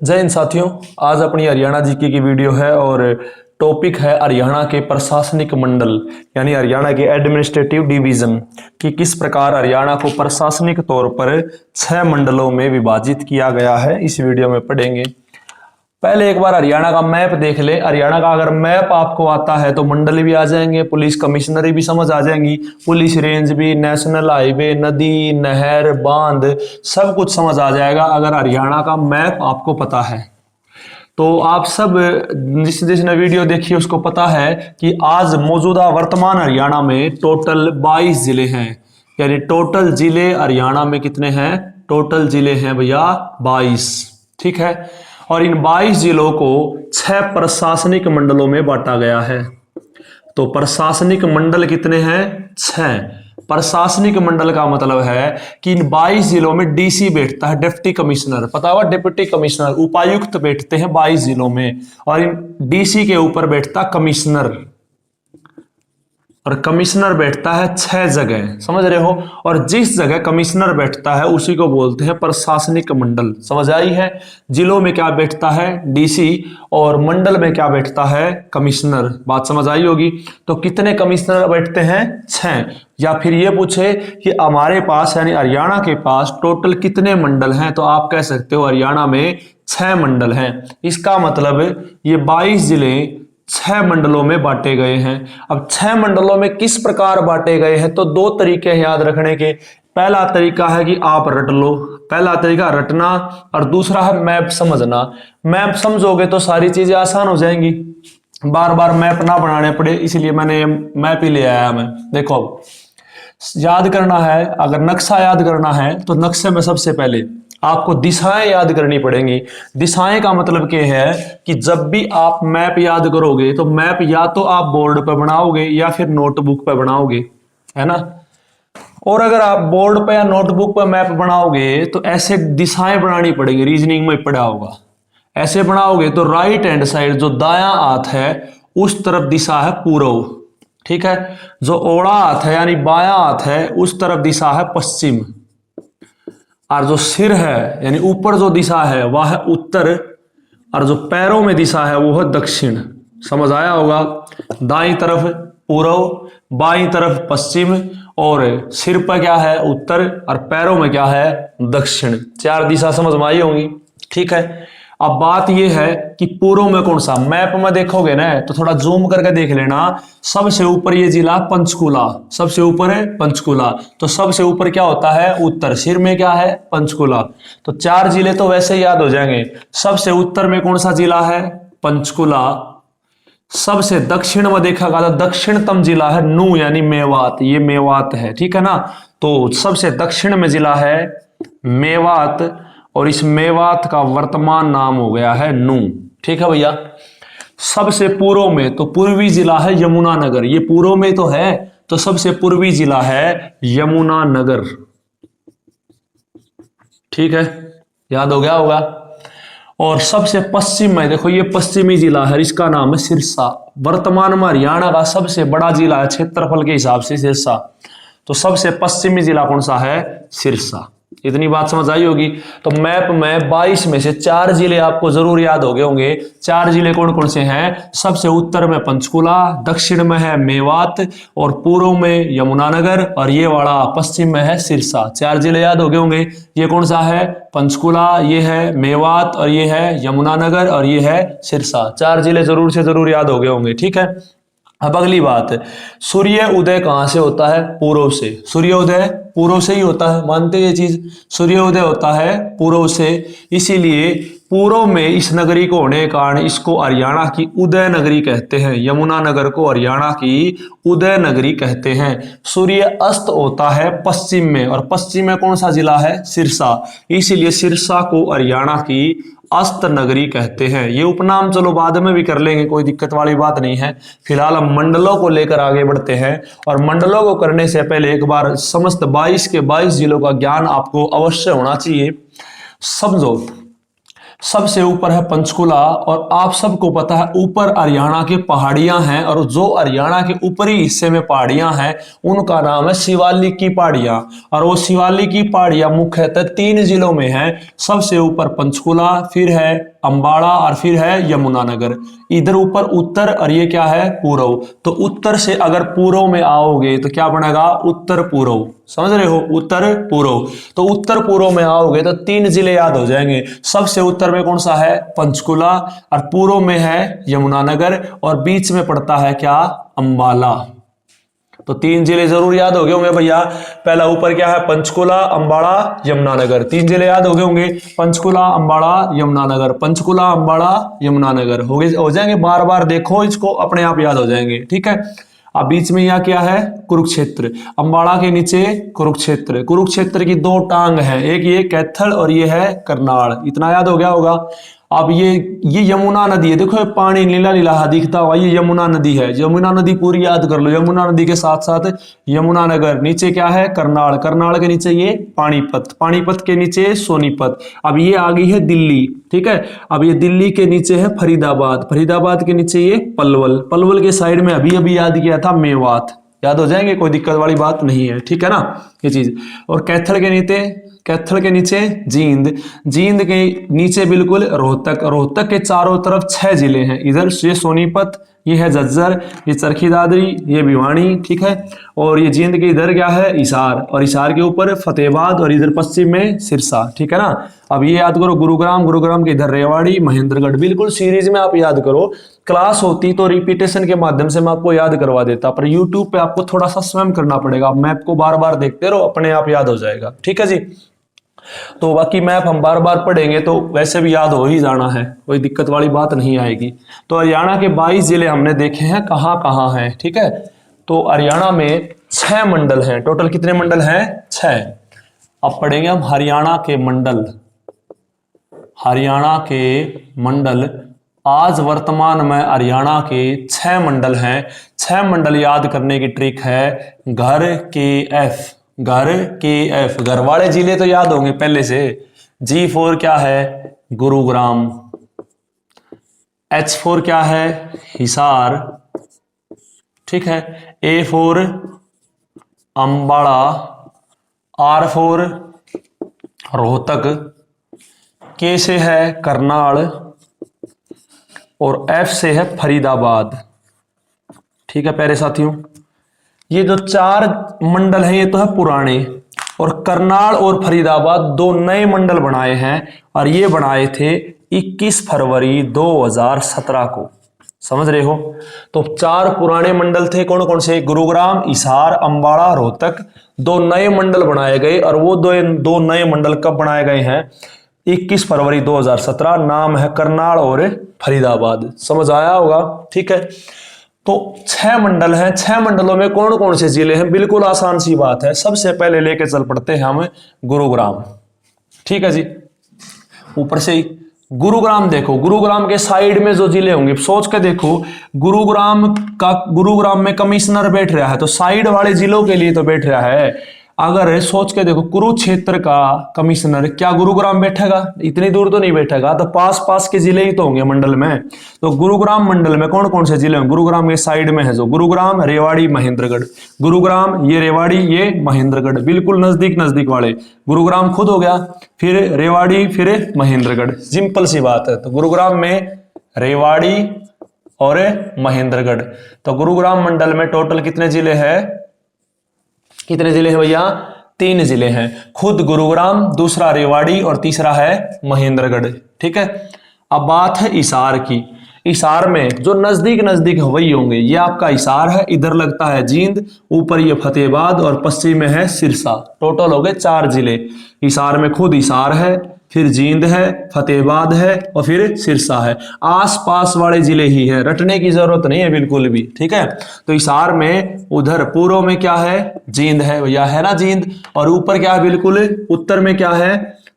जय हिंद साथियों। आज अपनी हरियाणा जीके की वीडियो है और टॉपिक है हरियाणा के प्रशासनिक मंडल यानी हरियाणा के एडमिनिस्ट्रेटिव डिवीजन कि किस प्रकार हरियाणा को प्रशासनिक तौर पर 6 मंडलों में विभाजित किया गया है। इस वीडियो में पढ़ेंगे। पहले एक बार हरियाणा का मैप देख ले। हरियाणा का अगर मैप आपको आता है तो मंडल भी आ जाएंगे, पुलिस कमिश्नरी भी समझ आ जाएंगी, पुलिस रेंज भी, नेशनल हाईवे, नदी, नहर, बांध सब कुछ समझ आ जाएगा अगर हरियाणा का मैप आपको पता है। तो आप सब जिसने वीडियो देखी उसको पता है कि आज मौजूदा वर्तमान हरियाणा में टोटल 22 जिले हैं। यानी टोटल जिले हरियाणा में कितने हैं? टोटल जिले हैं भैया 22। ठीक है। और इन 22 जिलों को 6 प्रशासनिक मंडलों में बांटा गया है। तो प्रशासनिक मंडल कितने हैं? 6। प्रशासनिक मंडल का मतलब है कि इन 22 जिलों में डीसी बैठता है, डिप्टी कमिश्नर, पता हुआ डिप्टी कमिश्नर, उपायुक्त बैठते हैं 22 जिलों में, और इन डीसी के ऊपर बैठता कमिश्नर, और कमिश्नर बैठता है 6 जगह, समझ रहे हो। और जिस जगह कमिश्नर बैठता है उसी को बोलते हैं प्रशासनिक मंडल। समझ आई है? जिलों में क्या बैठता है? डीसी, और मंडल में क्या बैठता है? कमिश्नर। बात समझ आई होगी। तो कितने कमिश्नर बैठते हैं? 6। या फिर ये पूछे कि हमारे पास यानी हरियाणा के पास टोटल कितने मंडल हैं, तो आप कह सकते हो हरियाणा में 6 मंडल हैं। इसका मतलब ये 22 जिले 6 मंडलों में बांटे गए हैं। अब 6 मंडलों में किस प्रकार बांटे गए हैं, तो 2 तरीके हैं याद रखने के। पहला तरीका है कि आप रट लो, पहला तरीका रटना, और दूसरा है मैप समझना। मैप समझोगे तो सारी चीजें आसान हो जाएंगी, बार बार मैप ना बनाने पड़े, इसलिए मैंने मैप ही ले आया मैं। देखो अब याद करना है, अगर नक्शा याद करना है तो नक्शे में सबसे पहले आपको दिशाएं याद करनी पड़ेंगी। दिशाएं का मतलब क्या है कि जब भी आप मैप याद करोगे तो मैप या तो आप बोर्ड पर बनाओगे या फिर नोटबुक पर बनाओगे, है ना। और अगर आप बोर्ड पर या नोटबुक पर मैप बनाओगे तो ऐसे दिशाएं बनानी पड़ेगी। रीजनिंग में पढ़ा होगा, ऐसे बनाओगे तो राइट हैंड साइड जो दायां हाथ है उस तरफ दिशा है पूर्व, ठीक है। जो ओड़ा हाथ है यानी बायां हाथ है उस तरफ दिशा है पश्चिम, और जो सिर है यानी ऊपर जो दिशा है वह है उत्तर, और जो पैरों में दिशा है वो है दक्षिण। समझ आया होगा? दाईं तरफ पूर्व, बाईं तरफ पश्चिम, और सिर पर क्या है? उत्तर, और पैरों में क्या है? दक्षिण। 4 दिशा समझ में आई होंगी, ठीक है। अब बात यह है कि पूर्व में कौन सा? मैप में देखोगे ना तो थोड़ा जूम करके देख लेना। सबसे ऊपर ये जिला पंचकुला, सबसे ऊपर है पंचकुला, तो सबसे ऊपर क्या होता है? उत्तर। सिर में क्या है? पंचकुला। तो 4 जिले तो वैसे ही याद हो जाएंगे। सबसे उत्तर में कौन सा जिला है? पंचकुला। सबसे दक्षिण में देखा गया तो दक्षिणतम जिला है नू यानी मेवात, ये मेवात है, ठीक है ना। तो सबसे दक्षिण में जिला है मेवात, और इस मेवात का वर्तमान नाम हो गया है नू, ठीक है भैया। सबसे पूर्व में तो पूर्वी जिला है यमुनानगर, ये पूर्व में तो है, तो सबसे पूर्वी जिला है यमुनानगर, ठीक है, याद हो गया होगा। और सबसे पश्चिम में देखो ये पश्चिमी जिला है, इसका नाम है सिरसा। वर्तमान में हरियाणा का सबसे बड़ा जिला है क्षेत्रफल के हिसाब से सिरसा। तो सबसे पश्चिमी जिला कौन सा है? सिरसा। इतनी बात समझ आई होगी। तो मैप में 22 में से 4 जिले आपको जरूर याद हो गए होंगे। 4 जिले कौन कौन से हैं? सबसे उत्तर में पंचकुला, दक्षिण में है मेवात, और पूर्व में यमुनानगर, और ये वाला पश्चिम में है सिरसा। 4 जिले याद हो गए होंगे। ये कौन सा है? पंचकुला, ये है मेवात, और ये है यमुनानगर, और ये है सिरसा। 4 जिले जरूर से जरूर याद हो गए होंगे, ठीक है। अब अगली बात, सूर्य उदय कहां से होता है? पूर्व से। सूर्योदय पूर्व से ही होता है, मानते ये चीज। सूर्योदय होता है पूर्व से, इसीलिए पूर्व में इस नगरी को होने के कारण इसको हरियाणा की उदय नगरी कहते हैं। यमुनानगर को हरियाणा की उदय नगरी कहते हैं। सूर्य अस्त होता है पश्चिम में, और पश्चिम में कौन सा जिला है? सिरसा, इसीलिए सिरसा को हरियाणा की अस्त नगरी कहते हैं। ये उपनाम चलो बाद में भी कर लेंगे, कोई दिक्कत वाली बात नहीं है। फिलहाल हम मंडलों को लेकर आगे बढ़ते हैं, और मंडलों को करने से पहले एक बार समस्त 22 के 22 जिलों का ज्ञान आपको अवश्य होना चाहिए। समझो, सबसे ऊपर है पंचकुला, और आप सबको पता है ऊपर हरियाणा की पहाड़ियां हैं, और जो हरियाणा के ऊपरी हिस्से में पहाड़ियां हैं उनका नाम है शिवालिक की पहाड़ियां। और वो शिवालिक की पहाड़ियां मुख्यतः 3 जिलों में हैं। सबसे ऊपर पंचकुला, फिर है अंबाला, और फिर है यमुनानगर। इधर ऊपर उत्तर, और ये क्या है पूर्व। तो उत्तर से अगर पूर्व में आओगे तो क्या बनेगा उत्तर पूर्व, समझ रहे हो, उत्तर पूर्व। तो उत्तर पूर्व में आओगे तो 3 जिले याद हो जाएंगे। सबसे उत्तर में कौन सा है पंचकुला, और पूर्व में है यमुनानगर, और बीच में पड़ता है क्या अंबाला। तो 3 जिले जरूर याद हो गए होंगे भैया। पहला ऊपर क्या है पंचकुला, अंबाला, यमुनानगर। 3 जिले याद हो गए होंगे, पंचकुला, अंबाला, यमुनानगर, पंचकुला, अंबाला, यमुनानगर। हो जाएंगे, बार बार देखो इसको, अपने आप याद हो जाएंगे, ठीक है। अब बीच में यहाँ क्या है कुरुक्षेत्र, अंबाला के नीचे कुरुक्षेत्र। कुरुक्षेत्र की 2 टांग है, एक ये कैथल और ये है करनाल। इतना याद हो गया होगा। अब ये यमुना नदी है, देखो ये पानी नीला नीला दिखता हुआ, ये यमुना नदी है। यमुना नदी पूरी याद कर लो। यमुना नदी के साथ साथ यमुनानगर, नीचे क्या है करनाल, करनाल के नीचे ये पानीपत, पानीपत के नीचे सोनीपत। अब ये आ गई है दिल्ली, ठीक है। अब ये दिल्ली के नीचे है फरीदाबाद, फरीदाबाद के नीचे ये पलवल, पलवल के साइड में अभी अभी याद किया था मेवात। याद हो जाएंगे, कोई दिक्कत वाली बात नहीं है, ठीक है ना ये चीज। और कैथल के नीचे, कैथल के नीचे जींद, जींद के नीचे बिल्कुल रोहतक, रोहतक के चारों तरफ 6 जिले हैं। इधर ये सोनीपत, ये है झज्जर, ये चरखी दादरी, ये भिवानी, ठीक है। और ये जींद के इधर क्या है हिसार, और हिसार के ऊपर फतेहाबाद, और इधर पश्चिम में सिरसा, ठीक है ना। अब ये याद करो गुरुग्राम, गुरुग्राम के इधर रेवाड़ी, महेंद्रगढ़। बिल्कुल सीरीज में आप याद करो। क्लास होती तो रिपीटेशन के माध्यम से मैं आपको याद करवा देता, पर यूट्यूब पे आपको थोड़ा सा स्वयं करना पड़ेगा। आप मैप को बार बार देखते रहो, अपने आप याद हो जाएगा, ठीक है जी। तो बाकी मैप हम बार बार पढ़ेंगे तो वैसे भी याद हो ही जाना है, कोई दिक्कत वाली बात नहीं आएगी। तो हरियाणा के 22 जिले हमने देखे हैं, कहाँ कहाँ हैं, ठीक है। तो हरियाणा में 6 मंडल हैं। टोटल कितने मंडल हैं 6। अब पढ़ेंगे हम हरियाणा के मंडल। हरियाणा के मंडल आज वर्तमान में हरियाणा के 6 मंडल हैं। 6 मंडल याद करने की ट्रिक है घर के एफ, घर के एफ। घर वाले जिले तो याद होंगे पहले से। G4 क्या है गुरुग्राम, H4 क्या है हिसार, ठीक है। A4 Ambala, R4 Rohtak, K से है करनाल, और F से है फरीदाबाद, ठीक है प्यारे साथियों। ये जो 4 मंडल हैं ये तो है पुराने, और करनाल और फरीदाबाद 2 नए मंडल बनाए हैं, और ये बनाए थे 21 फरवरी 2017 को, समझ रहे हो। तो 4 पुराने मंडल थे, कौन कौन से गुरुग्राम, हिसार, अंबाला, रोहतक। 2 नए मंडल बनाए गए, और वो दो नए मंडल कब बनाए गए हैं 21 फरवरी 2017। नाम है करनाल और फरीदाबाद, समझ आया होगा, ठीक है। तो 6 मंडल हैं। 6 मंडलों में कौन कौन से जिले हैं, बिल्कुल आसान सी बात है। सबसे पहले लेके चल पड़ते हैं हम गुरुग्राम, ठीक है जी। ऊपर से ही गुरुग्राम देखो, गुरुग्राम के साइड में जो जिले होंगे सोच के देखो। गुरुग्राम में कमिश्नर बैठ रहा है, तो साइड वाले जिलों के लिए तो बैठ रहा है। अगर सोच के देखो कुरुक्षेत्र का कमिश्नर क्या गुरुग्राम बैठेगा, इतनी दूर तो नहीं बैठेगा, तो पास पास के जिले ही तो होंगे मंडल में। तो गुरुग्राम मंडल में कौन कौन से जिले हैं, गुरुग्राम के साइड में है जो गुरुग्राम, रेवाड़ी, महेंद्रगढ़। गुरुग्राम, ये रेवाड़ी, ये महेंद्रगढ़, बिल्कुल नजदीक नजदीक वाले। गुरुग्राम खुद हो गया, फिर रेवाड़ी, फिर महेंद्रगढ़, सिंपल सी बात है। तो गुरुग्राम में रेवाड़ी और महेंद्रगढ़। तो गुरुग्राम मंडल में टोटल कितने जिले हैं, कितने जिले हैं भैया 3 जिले हैं। खुद गुरुग्राम, दूसरा रेवाड़ी, और तीसरा है महेंद्रगढ़, ठीक है। अब बात है हिसार की। हिसार में जो नजदीक नजदीक वही होंगे। ये आपका हिसार है, इधर लगता है जींद, ऊपर ये फतेहाबाद, और पश्चिम में है सिरसा। टोटल हो गए 4 जिले। हिसार में खुद हिसार है, फिर जींद है, फतेहाबाद है, और फिर सिरसा है। आसपास वाले जिले ही है, रटने की जरूरत नहीं है बिल्कुल भी, ठीक है। तो हिसार में उधर पूर्व में क्या है जींद है भैया, है ना जींद, और ऊपर क्या है बिल्कुल उत्तर में क्या है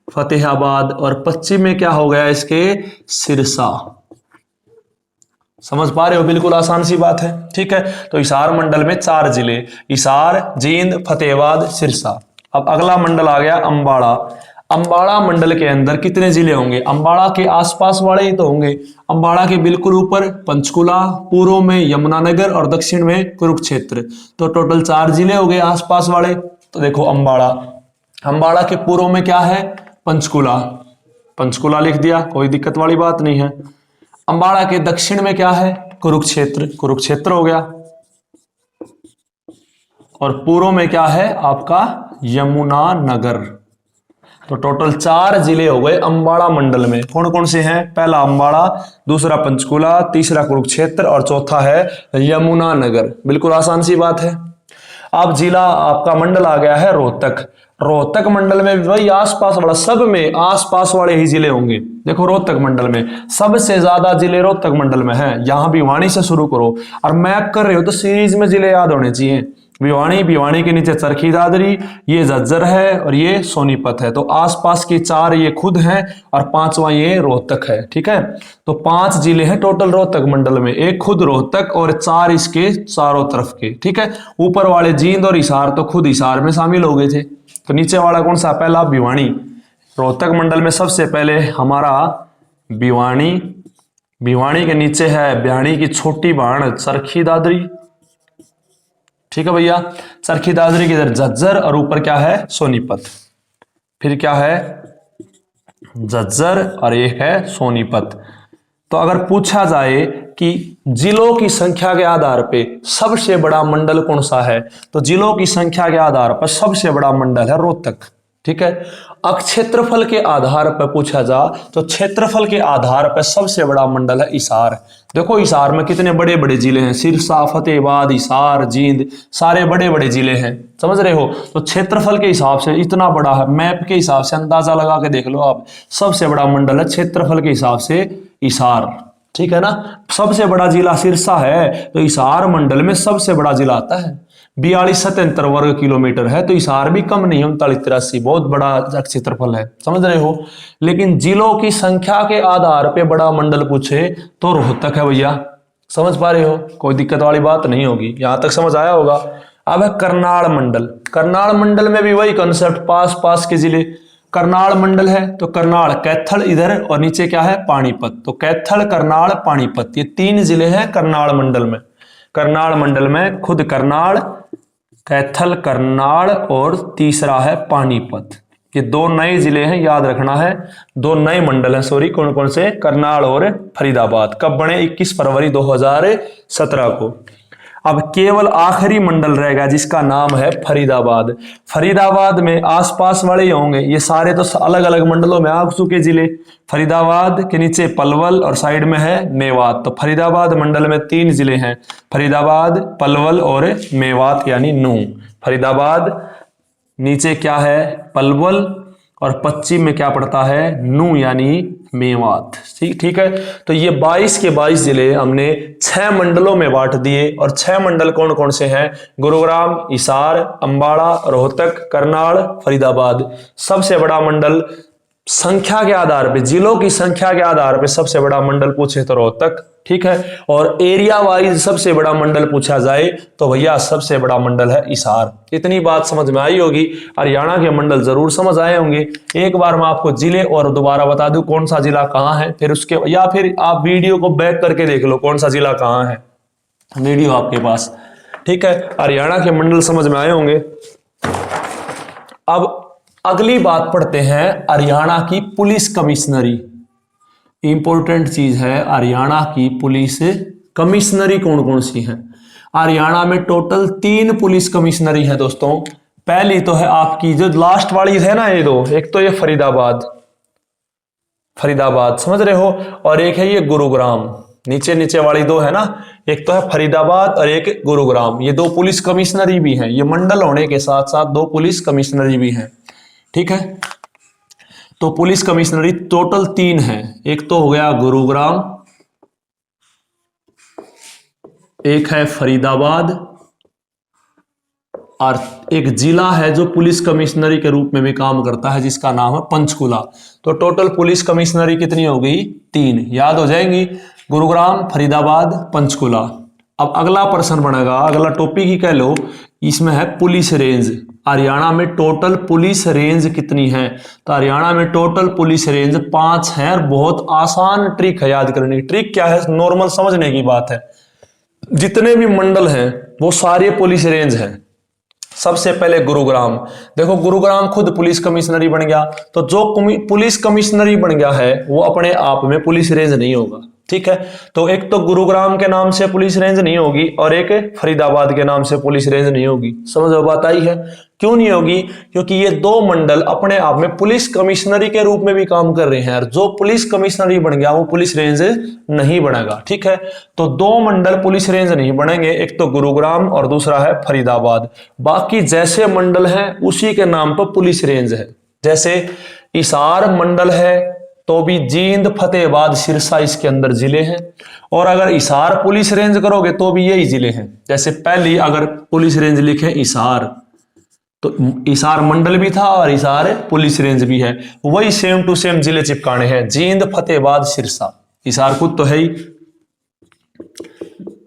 फतेहाबाद, और पश्चिम में क्या हो गया इसके सिरसा। समझ पा रहे हो, बिल्कुल आसान सी बात है, ठीक है। तो हिसार मंडल में 4 जिले, हिसार, जींद, फतेहाबाद, सिरसा। अब अगला मंडल आ गया अंबाला। अंबाड़ा मंडल के अंदर कितने जिले होंगे? अंबाड़ा के आसपास वाले ही तो होंगे। अंबाड़ा के बिल्कुल ऊपर पंचकुला, पूर्व में यमुनानगर और दक्षिण में कुरुक्षेत्र। तो टोटल 4 जिले हो गए आसपास वाले। तो देखो अंबाड़ा, अंबाड़ा के पूर्व में क्या है? पंचकुला, पंचकुला लिख दिया, कोई दिक्कत वाली बात नहीं है। अंबाड़ा के दक्षिण में क्या है? कुरुक्षेत्र, कुरुक्षेत्र हो गया। और पूर्व में क्या है आपका? यमुनानगर। तो टोटल 4 जिले हो गए अंबाड़ा मंडल में। कौन कौन से हैं? पहला अंबाड़ा, दूसरा पंचकुला, तीसरा कुरुक्षेत्र और चौथा है यमुनानगर। बिल्कुल आसान सी बात है। अब जिला आपका मंडल आ गया है रोहतक। रोहतक मंडल में वही आसपास वाला, सब में आसपास वाले ही जिले होंगे। देखो रोहतक मंडल में सबसे ज्यादा जिले रोहतक मंडल में हैं। यहां भिवानी से शुरू करो और मैप कर रहे हो तो सीरीज में जिले याद होने चाहिए। भिवानी, भिवानी के नीचे चरखी दादरी, ये झज्जर है और ये सोनीपत है। तो आसपास के 4 ये खुद हैं और 5वां ये रोहतक है। ठीक है, तो 5 जिले हैं टोटल रोहतक मंडल में, एक खुद रोहतक और 4 इसके चारों तरफ के। ठीक है, ऊपर वाले जींद और हिसार तो खुद हिसार में शामिल हो गए थे। तो नीचे वाला कौन सा? पहला भिवानी। रोहतक मंडल में सबसे पहले हमारा भिवानी, भिवानी के नीचे है ब्याणी की छोटी बहन चरखी दादरी। ठीक है भैया, चरखी दादरी के इधर झज्जर और ऊपर क्या है? सोनीपत। फिर क्या है? झज्जर और एक है सोनीपत। तो अगर पूछा जाए कि जिलों की संख्या के आधार पे सबसे बड़ा मंडल कौन सा है, तो जिलों की संख्या के आधार पर सबसे बड़ा मंडल है रोहतक। ठीक है, क्षेत्रफल के आधार पर पूछा जा तो क्षेत्रफल के आधार पर सबसे बड़ा मंडल है हिसार। देखो हिसार में कितने बड़े बड़े जिले हैं, सिरसा, फतेहाबाद, हिसार, जींद, सारे बड़े बड़े जिले हैं। समझ रहे हो? तो क्षेत्रफल के हिसाब से इतना बड़ा है, मैप के हिसाब से अंदाजा लगा के देख लो आप, सबसे बड़ा मंडल है क्षेत्रफल के हिसाब से हिसार। ठीक है ना, सबसे बड़ा जिला सिरसा है तो हिसार मंडल में सबसे बड़ा जिला आता है। 4277 वर्ग किलोमीटर है, तो हिसार भी कम नहीं है, 3983 बहुत बड़ा क्षेत्रफल है। समझ रहे हो? लेकिन जिलों की संख्या के आधार पे बड़ा मंडल पूछे तो रोहतक है भैया। समझ पा रहे हो? कोई दिक्कत वाली बात नहीं होगी, यहां तक समझ आया होगा। अब है करनाल मंडल। करनाल मंडल में भी वही कंसेप्ट, पास पास के जिले। करनाल मंडल है तो करनाल, कैथल इधर और नीचे क्या है? पानीपत। तो कैथल, करनाल, पानीपत, ये 3 जिले हैं करनाल मंडल में। करनाल मंडल में खुद करनाल, कैथल, करनाल और तीसरा है पानीपत। ये 2 नए जिले हैं, याद रखना है। 2 नए मंडल हैं, सॉरी। कौन कौन से? करनाल और फरीदाबाद। कब बने? 21 फरवरी 2017 को। अब केवल आखिरी मंडल रहेगा जिसका नाम है फरीदाबाद। फरीदाबाद में आसपास वाले ही होंगे, ये सारे तो अलग अलग मंडलों में आ चुके जिले। फरीदाबाद के नीचे पलवल और साइड में है मेवात। तो फरीदाबाद मंडल में 3 जिले हैं, फरीदाबाद, पलवल और मेवात यानी नूंह। फरीदाबाद, नीचे क्या है? पलवल, और पश्चिम में क्या पड़ता है? नूंह यानी मेवात। ठीक है, तो ये 22 के 22 जिले हमने 6 मंडलों में बांट दिए। और 6 मंडल कौन कौन से हैं? गुरुग्राम, हिसार, अंबाड़ा, रोहतक, करनाल, फरीदाबाद। सबसे बड़ा मंडल संख्या के आधार पे, जिलों की संख्या के आधार पे सबसे बड़ा मंडल पूछे तो रोहतक। ठीक है, और एरिया वाइज सबसे बड़ा मंडल पूछा जाए तो भैया सबसे बड़ा मंडल है हिसार। इतनी बात समझ में आई होगी। हरियाणा के मंडल जरूर समझ आए होंगे। एक बार मैं आपको जिले और दोबारा बता दूं कौन सा जिला कहाँ है, फिर उसके, या फिर आप वीडियो को बैक करके देख लो कौन सा जिला कहाँ है, वीडियो आपके पास। ठीक है, हरियाणा के मंडल समझ में आए होंगे। अब अगली बात पढ़ते हैं हरियाणा की पुलिस कमिश्नरी। इंपॉर्टेंट चीज है, हरियाणा की पुलिस कमिश्नरी कौन कौन सी है? हरियाणा में टोटल 3 पुलिस कमिश्नरी है दोस्तों। पहली तो है आपकी जो लास्ट वाली है ना, ये 2, एक तो ये फरीदाबाद, फरीदाबाद समझ रहे हो, और एक है ये गुरुग्राम। नीचे नीचे वाली 2 है ना, एक तो है फरीदाबाद और एक गुरुग्राम। ये 2 पुलिस कमिश्नरी भी हैं, ये मंडल होने के साथ साथ 2 पुलिस कमिश्नरी भी हैं। ठीक है, तो पुलिस कमिश्नरी टोटल 3 है। एक तो हो गया गुरुग्राम, एक है फरीदाबाद, और एक जिला है जो पुलिस कमिश्नरी के रूप में भी काम करता है जिसका नाम है पंचकुला। तो टोटल पुलिस कमिश्नरी कितनी हो गई? 3। याद हो जाएंगी, गुरुग्राम, फरीदाबाद, पंचकुला। अब अगला प्रश्न बनेगा, अगला टॉपिक ही कह लो, इसमें है पुलिस रेंज। हरियाणा में टोटल पुलिस रेंज कितनी है? तो हरियाणा में टोटल पुलिस रेंज 5 है। और बहुत आसान ट्रिक है याद करने की। ट्रिक क्या है? नॉर्मल समझने की बात है। जितने भी मंडल हैं वो सारे पुलिस रेंज हैं। सबसे पहले गुरुग्राम, देखो गुरुग्राम खुद पुलिस कमिश्नरी बन गया, तो जो पुलिस कमिश्नरी बन गया है वो अपने आप में पुलिस रेंज नहीं होगा, ठीक है। तो एक तो गुरुग्राम के नाम से पुलिस रेंज नहीं होगी और एक फरीदाबाद के नाम से पुलिस रेंज नहीं होगी। समझ में बात आई है? क्यों नहीं होगी? क्योंकि ये दो मंडल अपने आप में पुलिस कमिश्नरी के रूप में भी काम कर रहे हैं, और जो पुलिस कमिश्नरी बन गया वो पुलिस रेंज नहीं बनेगा, ठीक है। तो दो मंडल पुलिस रेंज नहीं बनेंगे, एक तो गुरुग्राम और दूसरा है फरीदाबाद। बाकी जैसे मंडल हैं उसी के नाम पर पुलिस रेंज है। जैसे हिसार मंडल है तो भी जींद, फतेहाबाद, सिरसा इसके अंदर जिले हैं। और अगर हिसार पुलिस रेंज करोगे तो भी यही जिले हैं। जैसे पहली अगर पुलिस रेंज लिखे हिसार, तो हिसार मंडल भी था और हिसार पुलिस रेंज भी है। वही सेम टू सेम जिले चिपकाने हैं, जींद, फतेहाबाद, सिरसा। हिसार खुद तो है ही,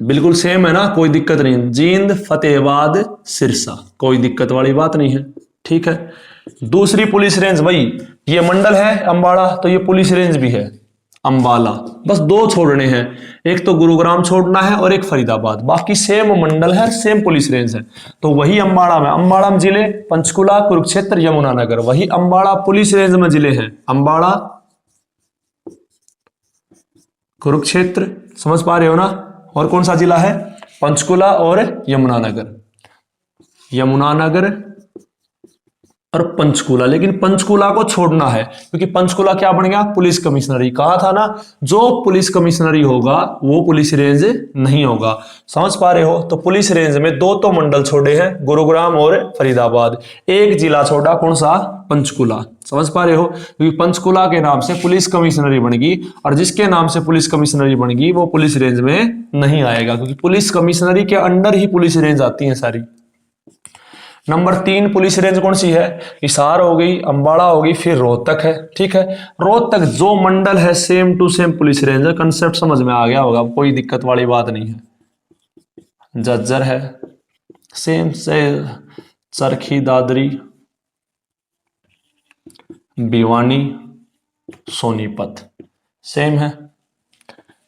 बिल्कुल सेम है ना, कोई दिक्कत नहीं। जींद, फतेहाबाद, सिरसा, कोई दिक्कत वाली बात नहीं है, ठीक है। दूसरी पुलिस रेंज वही, ये मंडल है अंबाला तो ये पुलिस रेंज भी है अंबाला। बस दो छोड़ने हैं, एक तो गुरुग्राम छोड़ना है और एक फरीदाबाद। बाकी सेम मंडल है, सेम पुलिस रेंज है। तो वही अंबाला में, अंबाला में जिले पंचकुला, कुरुक्षेत्र, यमुनानगर, वही अंबाला पुलिस रेंज में जिले हैं। अंबाला, कुरुक्षेत्र, समझ पा रहे हो ना। और कौन सा जिला है? पंचकुला और यमुनानगर। यमुनानगर और पंचकुला, लेकिन पंचकुला को छोड़ना है क्योंकि पंचकुला क्या बन गया? पुलिस कमिश्नरी। कहा था ना, जो पुलिस कमिश्नरी होगा वो पुलिस रेंज नहीं होगा। समझ पा रहे हो? तो पुलिस रेंज में दो तो मंडल छोड़े हैं, गुरुग्राम और फरीदाबाद। एक जिला छोड़ा, कौन सा? पंचकुला। समझ पा रहे हो? क्योंकि पंचकुला के नाम से पुलिस कमिश्नरी बनेगी और जिसके नाम से पुलिस कमिश्नरी बनेगी वो पुलिस रेंज में नहीं आएगा, क्योंकि पुलिस कमिश्नरी के अंडर ही पुलिस रेंज आती है सारी। नंबर 3 पुलिस रेंज कौन सी है? हिसार हो गई, अंबाला हो गई, फिर रोहतक है, ठीक है। रोहतक जो मंडल है same to same police range है। कंसेप्ट समझ में आ गया होगा, कोई दिक्कत वाली बात नहीं है। झज्जर है सेम से, चरखी दादरी, भिवानी, सोनीपत सेम है।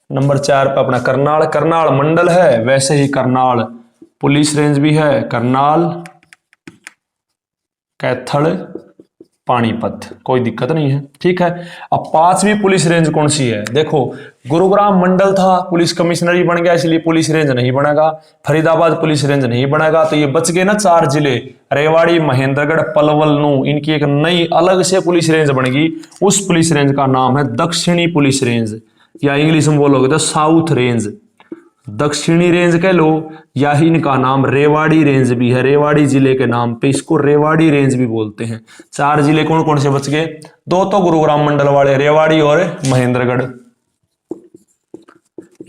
नंबर 4 पे अपना करनाल, करनाल मंडल है, वैसे ही करनाल पुलिस रेंज भी है। करनाल, कैथल, पानीपत, कोई दिक्कत नहीं है, ठीक है। अब 5वीं पुलिस रेंज कौन सी है? देखो गुरुग्राम मंडल था, पुलिस कमिश्नरी बन गया इसलिए पुलिस रेंज नहीं बनेगा। फरीदाबाद पुलिस रेंज नहीं बनेगा। तो ये बच गए ना 4 जिले, रेवाड़ी, महेंद्रगढ़, पलवल, नूं। इनकी एक नई अलग से पुलिस रेंज बनेगी। उस पुलिस रेंज का नाम है दक्षिणी पुलिस रेंज, या इंग्लिश में बोलोगे तो साउथ रेंज। दक्षिणी रेंज कह लो, या ही इनका नाम रेवाड़ी रेंज भी है। रेवाड़ी जिले के नाम पे इसको रेवाड़ी रेंज भी बोलते हैं। 4 जिले कौन कौन से बच गए? 2 तो गुरुग्राम मंडल वाले, रेवाड़ी और महेंद्रगढ़।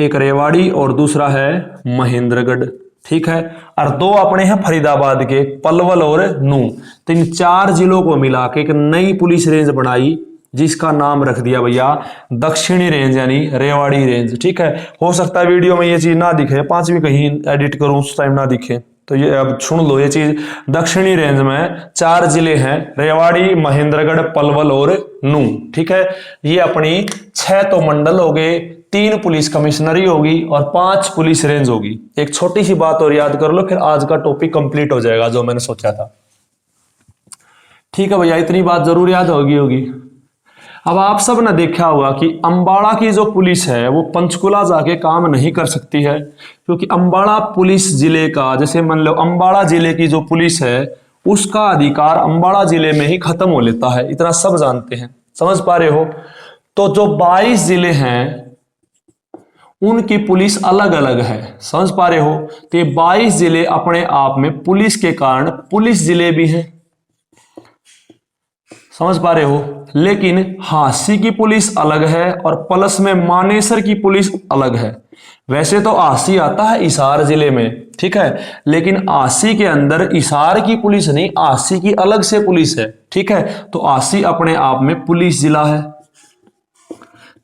एक रेवाड़ी और दूसरा है महेंद्रगढ़, ठीक है। और 2 अपने हैं फरीदाबाद के, पलवल और नूं। तो इन 4 जिलों को मिला के एक नई पुलिस रेंज बनाई जिसका नाम रख दिया भैया दक्षिणी रेंज, यानी रेवाड़ी रेंज, ठीक है। हो सकता है वीडियो में ये चीज ना दिखे, 5वीं कहीं एडिट करूं उस टाइम ना दिखे, तो ये अब सुन लो ये चीज। दक्षिणी रेंज में 4 जिले हैं, रेवाड़ी, महेंद्रगढ़, पलवल और नूं, ठीक है। ये अपनी 6 तो मंडल हो गए, 3 पुलिस कमिश्नरी होगी और 5 पुलिस रेंज होगी। एक छोटी सी बात और याद कर लो, फिर आज का टॉपिक कंप्लीट हो जाएगा जो मैंने सोचा था, ठीक है भैया। इतनी बात जरूर याद होगी। अब आप सब ने देखा होगा कि अंबाला की जो पुलिस है वो पंचकुला जाके काम नहीं कर सकती है, क्योंकि अंबाला पुलिस जिले का, जैसे मान लो अंबाला जिले की जो पुलिस है उसका अधिकार अंबाला जिले में ही खत्म हो लेता है। इतना सब जानते हैं, समझ पा रहे हो? तो जो 22 जिले हैं उनकी पुलिस अलग अलग है, समझ पा रहे हो? तो ये 22 जिले अपने आप में पुलिस के कारण पुलिस जिले भी हैं, समझ पा रहे हो? लेकिन हांसी की पुलिस अलग है और प्लस में मानेसर की पुलिस अलग है। वैसे तो आसी आता है हिसार जिले में, ठीक है, लेकिन आसी के अंदर हिसार की पुलिस नहीं, आसी की अलग से पुलिस है, ठीक है। तो आसी अपने आप में पुलिस जिला है।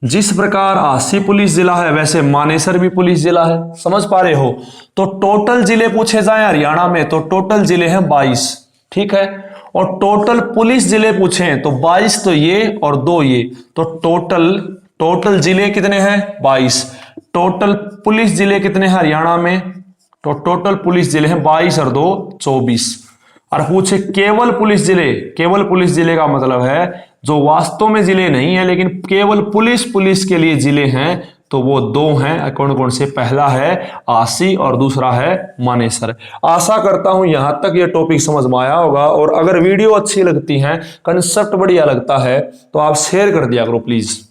जिस प्रकार आसी पुलिस जिला है वैसे मानेसर भी पुलिस जिला है, समझ पा रहे हो? तो टोटल जिले पूछे जाए हरियाणा में तो टोटल जिले हैं 22, ठीक है। और टोटल पुलिस जिले पूछे तो 22 तो ये और 2 ये, तो टोटल जिले कितने हैं 22। टोटल पुलिस जिले कितने हैं हरियाणा में, तो टोटल पुलिस जिले हैं 22 और 2 24। और पूछे केवल पुलिस जिले का मतलब है जो वास्तव में जिले नहीं है लेकिन केवल पुलिस के लिए जिले हैं, तो वो 2 हैं। कौन कौन से, पहला है आसी और दूसरा है मानेसर। आशा करता हूं यहां तक ये टॉपिक समझ में आया होगा, और अगर वीडियो अच्छी लगती है, कंसेप्ट बढ़िया लगता है, तो आप शेयर कर दिया करो प्लीज।